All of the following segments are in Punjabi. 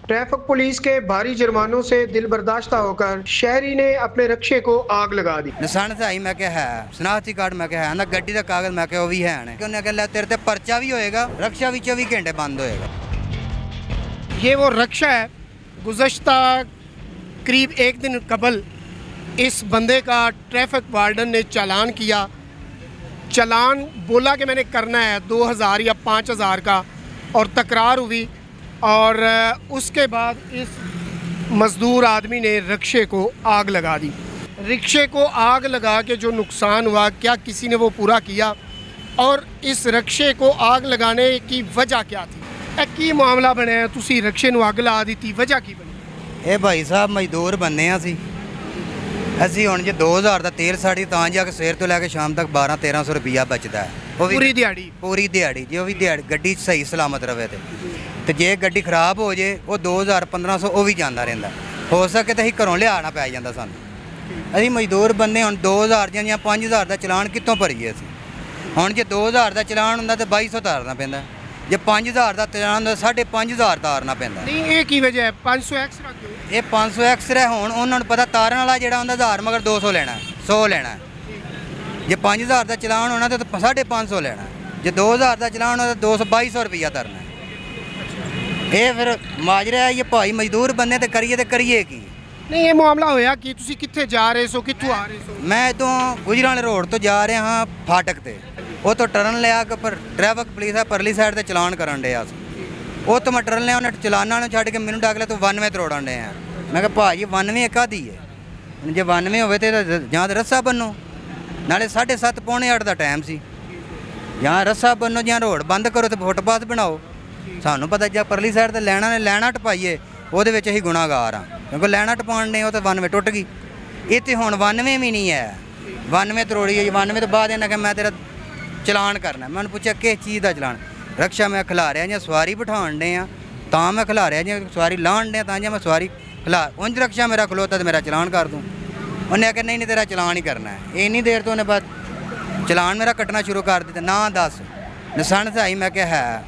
ट्रैफिक पुलिस के भारी जुर्मानों से दिल बर्दाश्ता होकर शहरी ने अपने रक्षे को आग लगा दी। निशान से आई मैं क्या है शनाख्ती कार्ड मैं क्या है ना गड्डी का कागज मैं क्या वो भी है उन्हें कह तेरे ते पर्चा भी होएगा, रक्षा भी 24 घंटे बंद होएगा। ये वो रक्षा है। गुज़श्ता करीब एक दिन कबल इस बंदे का ट्रैफिक वार्डन ने चालान किया। चालान बोला कि मैंने करना है 2000 या 5000 का, और तकरार हुई और उसके बाद इस मज़दूर आदमी ने रिक्शे को आग लगा दी। रिक्शे को आग लगा के जो नुकसान हुआ, क्या किसी ने वो पूरा किया? और इस रिक्शे को आग लगाने की वजह क्या थी? की मामला बनया तुसी रिक्शे ਨੂੰ ਅੱਗ ਲਾ ਦਿੱਤੀ, वजह की बनी? ਇਹ ਭਾਈ ਸਾਹਿਬ ਮਜ਼ਦੂਰ ਬੰਦੇ ਆ ਅਸੀਂ ਹੁਣ ਜੇ 2000 ਦਾ ਤੇਲ ਸਾੜੀ ਤਾਂ ਜਾ ਕੇ ਸਵੇਰ ਤੋਂ ਲੈ ਕੇ ਸ਼ਾਮ ਤੱਕ 12-1300 ਰੁਪਿਆ ਬਚਦਾ ਹੈ। ਉਹ ਵੀ ਪੂਰੀ ਦਿਹਾੜੀ ਜੇ ਉਹ ਵੀ ਦਿਹਾੜੀ ਗੱਡੀ ਸਹੀ ਸਲਾਮਤ ਰਵੇ ਤੇ ਜੇ ਗੱਡੀ ਖਰਾਬ ਹੋ ਜੇ ਉਹ 2000-1500 ਉਹ ਵੀ ਜਾਂਦਾ ਰਹਿੰਦਾ। ਹੋ ਸਕੇ ਤਾਂ ਅਸੀਂ ਘਰੋਂ ਲਿਆਣਾ ਪੈ ਜਾਂਦਾ ਸਾਨੂੰ। ਅਸੀਂ ਮਜ਼ਦੂਰ ਬੰਦੇ ਹੁਣ 2000 ਜਾਂ 5000 ਦਾ ਚਲਾਨ ਕਿੱਥੋਂ ਭਰੀਏ ਅਸੀਂ? ਹੁਣ ਜੇ 2000 ਦਾ ਚਲਾਨ ਹੁੰਦਾ ਤਾਂ 2200 ਤਾਰਨਾ ਪੈਂਦਾ, ਜੇ 5000 ਦਾ ਚਲਾਨ ਹੁੰਦਾ 5500 ਤਾਰਨਾ ਪੈਂਦਾ। ਨਹੀਂ ਇਹ ਕੀ ਵਜ੍ਹਾ ਹੈ? 500 ਐਕਸਟਰਾ ਕਿਉਂ? ਇਹ 500 ਐਕਸਟਰਾ ਹੁਣ ਉਹਨਾਂ ਨੂੰ ਪਤਾ ਤਾਰਨ ਵਾਲਾ ਜਿਹੜਾ ਹੁੰਦਾ 1000 ਮਗਰ 200 ਲੈਣਾ 100 ਲੈਣਾ। ਜੇ 5000 ਦਾ ਚਲਾਨ ਹੋਣਾ ਤਾਂ 550 ਲੈਣਾ, ਜੇ 2000 ਦਾ ਚਲਾਨ ਹੋਣਾ ਤਾਂ 2200 ਰੁਪਈਆ ਤਰਨਾ। ਇਹ ਫਿਰ ਮਾਜਰਾ ਇਹ ਭਾਈ ਮਜ਼ਦੂਰ ਬੰਦੇ ਤੇ ਕਰੀਏ ਕੀ? ਨਹੀਂ ਇਹ ਮਾਮਲਾ ਹੋਇਆ ਕਿ ਤੁਸੀਂ ਕਿੱਥੇ ਜਾ ਰਹੇ ਸੋ, ਕਿੱਥੋਂ ਆ ਰਹੇ ਸੋ? ਮੈਂ ਇੱਥੋਂ ਗੁਜਰਾਂਵਾਲੇ ਰੋਡ ਤੋਂ ਜਾ ਰਿਹਾ ਹਾਂ ਫਾਟਕ ਤੇ, ਉਹ ਤੋਂ ਟਰਨ ਲਿਆ ਕੇ ਪਰ ਟ੍ਰੈਫਿਕ ਪੁਲਿਸ ਆ ਪਰਲੀ ਸਾਈਡ ਤੇ ਚਲਾਨ ਕਰਨ ਡਿਆ ਸੀ। ਉਹ ਤੋਂ ਮੈਂ ਟਰਨ ਲਿਆ, ਉਹਨੇ ਚਲਾਨਾਂ ਨੂੰ ਛੱਡ ਕੇ ਮੈਨੂੰ ਡਾਕ ਲਿਆ ਤੂੰ 92 ਤਰੋੜਨ ਡਿਆ। ਮੈਂ ਕਿਹਾ ਭਾਜੀ 92 ਕਾਹਦੀ ਹੈ? ਜੇ 92 ਹੋਵੇ ਤੇ ਜਾਂ ਤਾਂ ਰੱਸਾ ਬੰਨੋ, ਨਾਲੇ 7:30 ਪੌਣੇ 8 ਦਾ ਟਾਈਮ ਸੀ। ਜਾਂ ਰੱਸਾ ਬੰਨੋ ਜਾਂ ਰੋਡ ਬੰਦ ਕਰੋ ਤੇ ਫੁੱਟਪਾਥ ਬਣਾਓ। ਸਾਨੂੰ ਪਤਾ ਜੇ ਪਰਲੀ ਸਾਈਡ ਤੇ ਲੈਣਾ ਟਪਾਈਏ ਉਹਦੇ ਵਿੱਚ ਅਸੀਂ ਗੁਨਾਹਗਾਰ ਹਾਂ, ਕਿਉਂਕਿ ਲੈਣਾ ਟਪਾਉਣ ਨੇ ਉਹ ਤਾਂ 92 ਟੁੱਟ ਗਈ। ਇਹ ਤੇ ਹੁਣ 92 ਵੀ ਨਹੀਂ ਹੈ, 92 ਤਰੋੜੀ ਹੈ। 92 ਤੋਂ ਬਾਅਦ ਇਹਨਾਂ ਕਿ ਮੈਂ ਤੇਰਾ ਚਲਾਨ ਕਰਨਾ। ਮੈਂ ਉਹਨੂੰ ਪੁੱਛਿਆ ਕਿਸ ਚੀਜ਼ ਦਾ ਚਲਾਨ? ਰਕਸ਼ਾ ਮੈਂ ਖਿਲਾ ਰਿਹਾ ਜਾਂ ਸਵਾਰੀ ਬਿਠਾਉਣ ਡੇ ਆ ਤਾਂ ਮੈਂ ਖਿਲਾ ਰਿਹਾ, ਜਾਂ ਸਵਾਰੀ ਲਾਉਣ ਡੇ ਤਾਂ ਜਾਂ ਮੈਂ ਸਵਾਰੀ ਖਿਲਾ ਉਂਝ ਰਕਸ਼ਾ ਮੇਰਾ ਖਲੋਤਾ ਤੇ ਮੇਰਾ ਚਲਾਨ ਕਰ ਦੂੰ। ਉਹਨੇ ਆਖਿਆ ਨਹੀਂ ਤੇਰਾ ਚਲਾਨ ਹੀ ਕਰਨਾ ਹੈ। ਇੰਨੀ ਦੇਰ ਤੋਂ ਉਹਨੇ ਬਾਅਦ ਚਲਾਨ ਮੇਰਾ ਕੱਟਣਾ ਸ਼ੁਰੂ ਕਰ ਦਿੱਤਾ। ਨਾ ਦੱਸ ਨਿਸ਼ਾਨ ਸਹਾਈ ਮੈਂ ਕਿਹਾ ਹੈ।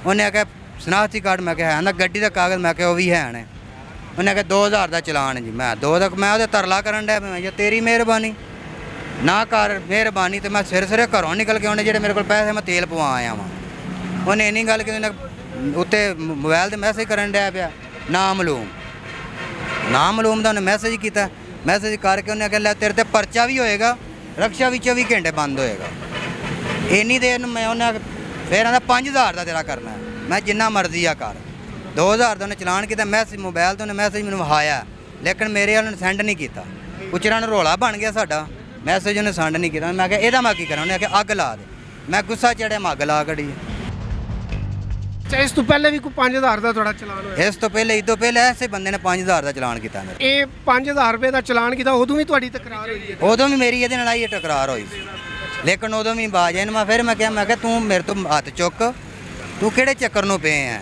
ਉਹਨੇ ਆਖਿਆ ਸ਼ਨਾਖਤੀ ਕਾਰਡ ਮੈਂ ਕਿਹਾ ਹੈ ਨਾ ਗड्डी ਦਾ ਕਾਗਜ਼ ਮੈਂ ਕਿਹਾ ਉਹ ਵੀ ਹੈ ਨੇ। ਉਹਨੇ ਆਖਿਆ 2000 ਦਾ ਚਲਾਨ ਜੀ। ਮੈਂ ਮੈਂ ਉਹਦੇ ਤਰਲਾ ਕਰਨ ਡਿਆ ਮੈਂ ਜੇ ਤੇਰੀ ਮਿਹਰਬਾਨੀ ਨਾ ਕਰ ਮਿਹਰਬਾਨੀ ਤੇ ਮੈਂ ਸਿਰੇ ਘਰੋਂ ਨਿਕਲ ਕੇ ਉਹਨੇ ਜਿਹੜੇ ਮੇਰੇ ਕੋਲ ਪੈਸੇ ਮੈਂ ਤੇਲ ਪਵਾ ਆਇਆ ਵਾਂ। ਉਹਨੇ ਇੰਨੀ ਗੱਲ ਕਿ ਉਹਨੇ ਉੱਤੇ ਮੋਬਾਈਲ 'ਤੇ ਮੈਸੇਜ ਕਰਨ ਡਿਆ ਪਿਆ ਨਾ ਮਾਲੂਮ ਦਾ ਉਹਨੇ ਮੈਸੇਜ ਕੀਤਾ। ਮੈਸੇਜ ਕਰਕੇ ਉਹਨੇ ਆਖਿਆ ਲੈ ਤੇਰੇ ਤੇ ਪਰਚਾ ਵੀ ਹੋਏਗਾ, ਰਕਸ਼ਾ ਵੀ 24 ਘੰਟੇ ਬੰਦ ਹੋਏਗਾ। ਇੰਨੀ ਦੇਰ ਨੂੰ ਮੈਂ ਉਹਨੇ ਫਿਰ ਆਂਦਾ 5000 ਦਾ ਤੇਰਾ ਕਰਨਾ। ਮੈਂ ਜਿੰਨਾ ਮਰਜ਼ੀ ਆ ਕਰ। 2000 ਦਾ ਉਹਨੇ ਚਲਾਨ ਕੀਤਾ। ਮੈਸੇਜ ਮੋਬਾਈਲ ਤੋਂ ਉਹਨੇ ਮੈਸੇਜ ਮੈਨੂੰ ਵਿਖਾਇਆ, ਲੇਕਿਨ ਮੇਰੇ ਵਾਲੇ ਨੇ ਸੈਂਡ ਨਹੀਂ ਕੀਤਾ। ਕੁਚਰਾਂ ਨੂੰ ਰੌਲਾ ਬਣ ਗਿਆ ਸਾਡਾ, ਮੈਸੇਜ ਉਹਨੇ ਸੈਂਡ ਨਹੀਂ ਕੀਤਾ। ਮੈਂ ਕਿਹਾ ਇਹਦਾ ਮੈਂ ਕੀ ਕਰਾਂ? ਉਹਨੇ ਆਖਿਆ ਅੱਗ ਲਾ ਦੇ। ਮੈਂ ਗੁੱਸਾ ਚੜਿਆ, ਮੈਂ ਅੱਗ ਲਾ ਕੜੀ। ਅੱਛਾ ਇਸ ਤੋਂ ਪਹਿਲੇ ਵੀ ਕੋਈ 5000 ਦਾ ਤੁਹਾਡਾ ਚਲਾਨ ਹੋਇਆ? ਇਸ ਤੋਂ ਪਹਿਲੇ ਐਸੇ ਬੰਦੇ ਨੇ 5000 ਦਾ ਚਲਾਨ ਕੀਤਾ ਮੇਰੇ। ਇਹ 5000 ਰੁਪਏ ਦਾ ਚਲਾਨ ਕੀਤਾ, ਉਦੋਂ ਵੀ ਤੁਹਾਡੀ ਤਕਰਾਰ ਹੋਈ ਹੈ? ਉਦੋਂ ਵੀ ਮੇਰੀ ਇਹਦੇ ਨਾਲ ਆਈ ਟਕਰਾਰ ਹੋਈ ਸੀ, ਲੇਕਿਨ ਉਦੋਂ ਵੀ ਬਾਜ ਇਹਨੂੰ ਮੈਂ ਕਿਹਾ ਤੂੰ ਮੇਰੇ ਤੋਂ ਹੱਥ ਚੁੱਕ, ਤੂੰ ਕਿਹੜੇ ਚੱਕਰ ਨੂੰ ਪਏ ਆ?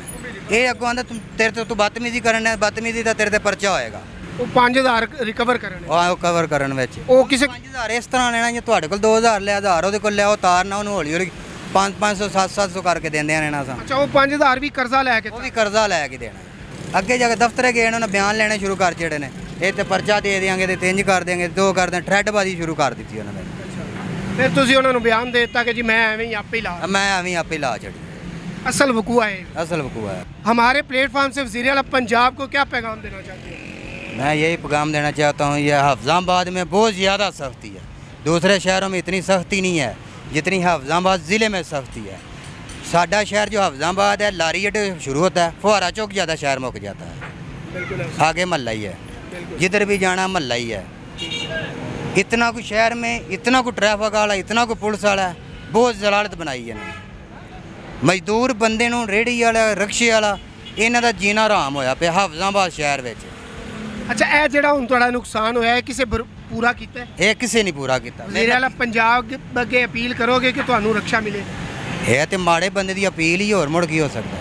ਇਹ ਅੱਗੋਂ ਆਂਦਾ ਤੇਰੇ ਤੋਂ ਤੂੰ ਬਦਤਮੀਜ਼ੀ ਕਰਨ ਹੈ, ਬਦਤਮੀਜ਼ੀ ਦਾ ਤੇਰੇ ਤੇ ਪਰਚਾ ਹੋਏਗਾ। ਉਹ 5000 ਰਿਕਵਰ ਕਰਨ ਉਹ ਕਵਰ ਕਰਨ ਵਿੱਚ ਉਹ ਕਿਸੇ 5000 ਇਸ ਤਰ੍ਹਾਂ ਲੈਣਾ ਜੇ ਤੁਹਾਡੇ ਕੋਲ 2000 ਲਿਆ 1000 ਉਹਦੇ ਕੋਲ ਲਿਆ, ਉਹ ਤਾਰਨਾ ਉਹਨੂੰ ਹੌਲੀ ਹੌਲੀ 500 700 ਕਰਕੇ ਦਿੰਦੇ ਆ ਰਹਿਣਾ ਸਾਂ। ਅੱਛਾ ਉਹ 5000 ਵੀ ਕਰਜ਼ਾ ਲੈ ਕੇ? ਉਹ ਵੀ ਕਰਜ਼ਾ ਲੈ ਕੇ ਦੇਣਾ। ਅੱਗੇ ਜਾ ਕੇ ਦਫ਼ਤਰੇ ਗਏ ਉਹਨਾਂ ਨੇ ਬਿਆਨ ਲੈਣੇ ਸ਼ੁਰੂ ਕਰ ਜਿਹੜੇ ਨੇ ਇਹ ਤੇ ਪਰਚਾ ਦੇ ਦਿਆਂਗੇ ਤੇ 3 ਕਰ ਦਿਆਂਗੇ 2 ਕਰ ਦਿਆਂ, ਠੱਡਬਾਜ਼ੀ ਸ਼ੁਰੂ ਕਰ ਦਿੱਤੀ ਉਹਨਾਂ ਨੇ। ਫਿਰ ਤੁਸੀਂ ਉਹਨਾਂ ਨੂੰ ਬਿਆਨ ਦੇ ਦਿੱਤਾ ਕਿ ਜੀ ਮੈਂ ਐਵੇਂ ਹੀ ਆਪੇ ਹੀ ਲਾ ਚੜੀ। असल वकूआ है। हमारे प्लेटफॉर्म से वज़ीर आला पंजाब को क्या पैगाम देना चाहते हैं? मैं यही पैगाम देना चाहता हूँ, यह हफ्ज़ाबाद में बहुत ज़्यादा सख्ती है। दूसरे शहरों में इतनी सख्ती नहीं है जितनी हफ्ज़ाबाद ज़िले में सख्ती है। साडा शहर जो हफ्ज़ाबाद है लारीट शुरू होता है, फुहारा चौक ज़्यादा शहर मुक जाता है, आगे महल्ला ही है, जिधर भी जाना महल्ला ही है। इतना कुछ शहर में इतना कुछ ट्रैफिक वाला, इतना कुछ पुलिस वाला, बहुत जलालत बनाई है। ਮਜ਼ਦੂਰ ਬੰਦੇ ਨੂੰ ਰੇਹੜੀ ਵਾਲਾ ਰਕਸ਼ੇ ਵਾਲਾ ਇਹਨਾਂ ਦਾ ਜੀਣਾ ਆਰਾਮ ਹੋਇਆ ਪਿਆ ਹਫਜ਼ਾਬਾਦ ਸ਼ਹਿਰ ਵਿੱਚ। ਅੱਛਾ ਇਹ ਜਿਹੜਾ ਹੁਣ ਤੁਹਾਡਾ ਨੁਕਸਾਨ ਹੋਇਆ ਹੈ ਕਿਸੇ ਪੂਰਾ ਕੀਤਾ? ਇਹ ਕਿਸੇ ਨਹੀਂ ਪੂਰਾ ਕੀਤਾ। ਵਜ਼ੀਰ ਆਲਾ ਪੰਜਾਬ ਅੱਗੇ ਅਪੀਲ ਕਰੋਗੇ ਕਿ ਤੁਹਾਨੂੰ ਰਕਸ਼ਾ ਮਿਲੇ? ਇਹ ਤੇ ਮਾੜੇ ਬੰਦੇ ਦੀ ਅਪੀਲ ਹੀ, ਹੋਰ ਮੁੜ ਕੀ ਹੋ ਸਕਦਾ।